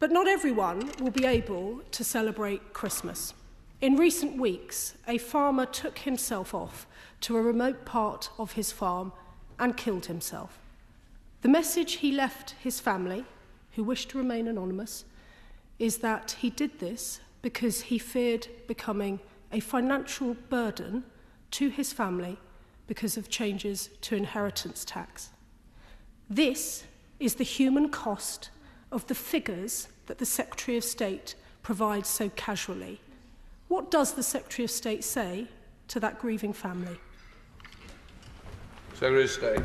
But not everyone will be able to celebrate Christmas. In recent weeks, a farmer took himself off to a remote part of his farm and killed himself. The message he left his family, who wished to remain anonymous, is that he did this because he feared becoming a financial burden to his family because of changes to inheritance tax. This is the human cost of the figures that the Secretary of State provides so casually. What does the Secretary of State say to that grieving family? Secretary of State.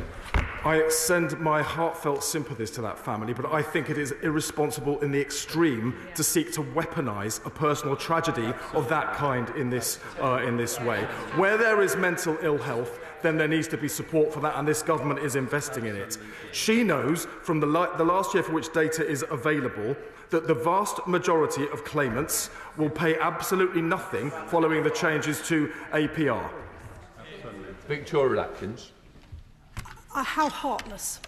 I send my heartfelt sympathies to that family, but I think it is irresponsible in the extreme to seek to weaponise a personal tragedy of that kind in this way. Where there is mental ill health, then there needs to be support for that, and this government is investing in it. She knows from the last year for which data is available that the vast majority of claimants will pay absolutely nothing following the changes to APR. Victoria Atkins. How heartless,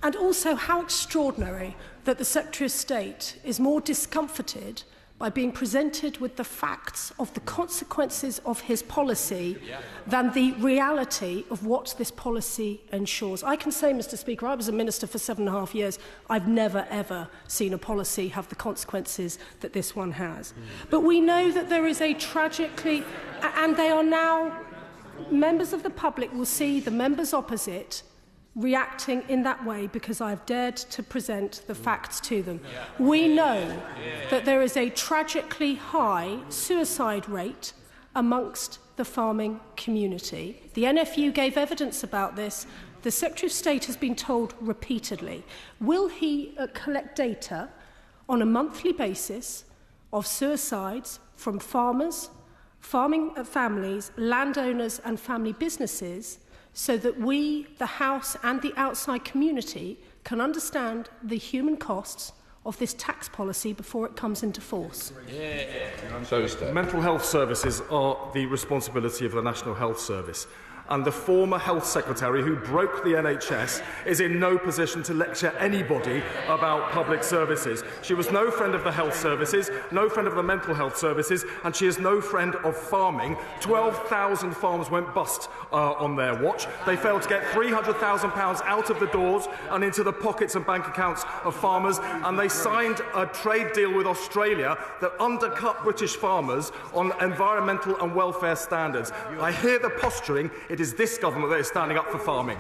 and also how extraordinary that the Secretary of State is more discomforted by being presented with the facts of the consequences of his policy than the reality of what this policy ensures. I can say, Mr. Speaker, I was a minister for 7.5 years. I've never, ever seen a policy have the consequences that this one has. But we know that there is a tragically, and they are now, members of the public will see the members opposite reacting in that way because I've dared to present the facts to them. We know that there is a tragically high suicide rate amongst the farming community. The NFU gave evidence about this. The Secretary of State has been told repeatedly. Will he collect data on a monthly basis of suicides from farmers, farming families, landowners and family businesses, so that we, the House and the outside community, can understand the human costs of this tax policy before it comes into force? Mental health services are the responsibility of the National Health Service, and the former Health Secretary who broke the NHS is in no position to lecture anybody about public services. She was no friend of the health services, no friend of the mental health services, and she is no friend of farming. 12,000 farms went bust on their watch. They failed to get £300,000 out of the doors and into the pockets and bank accounts of farmers, and they signed a trade deal with Australia that undercut British farmers on environmental and welfare standards. I hear the posturing. It is this government that is standing up for farming.